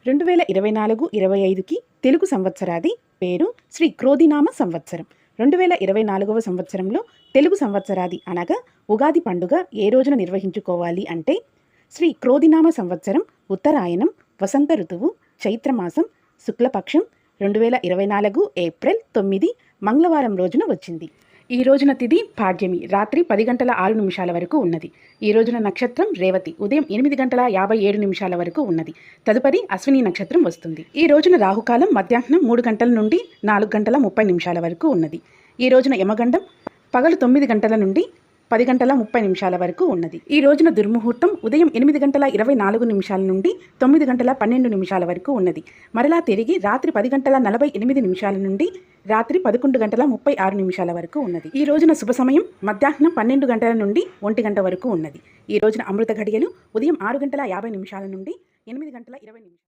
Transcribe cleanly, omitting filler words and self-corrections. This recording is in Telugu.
2024-25కి తెలుగు సంవత్సరాది పేరు శ్రీ క్రోధినామ సంవత్సరం. 2024వ సంవత్సరంలో తెలుగు సంవత్సరాది అనగా ఉగాది పండుగ ఏ రోజున నిర్వహించుకోవాలి అంటే శ్రీ క్రోధినామ సంవత్సరం ఉత్తరాయణం వసంత ఋతువు చైత్రమాసం శుక్లపక్షం 2024 ఏప్రిల్ 9 మంగళవారం రోజున వచ్చింది. ఈ రోజున తిథి పాడ్యమి రాత్రి 10 గంటల 6 నిమిషాల వరకు ఉన్నది. ఈ రోజున నక్షత్రం రేవతి ఉదయం 8 గంటల 57 నిమిషాల వరకు ఉన్నది. తదుపరి అశ్విని నక్షత్రం వస్తుంది. ఈ రోజున రాహుకాలం మధ్యాహ్నం 3 గంటల నుండి 4 గంటల 30 నిమిషాల వరకు ఉన్నది. ఈ రోజున యమగండం పగలు 9 గంటల నుండి 10 గంటల 30 నిమిషాల వరకు ఉన్నది. ఈ రోజున దుర్ముహూర్తం ఉదయం 8 గంటల 24 నిమిషాల నుండి 9 గంటల 12 నిమిషాల వరకు ఉన్నది. మరలా తిరిగి రాత్రి 10 గంటల 48 నిమిషాల నుండి రాత్రి 11 గంటల 36 నిమిషాల వరకు ఉన్నది. ఈ రోజున శుభ సమయం మధ్యాహ్నం 12 గంటల నుండి 1 గంట వరకు ఉన్నది. ఈ రోజున అమృత ఘడియలు ఉదయం 6 గంటల 50 నిమిషాల నుండి 8 గంటల 20 నిమిషాలు.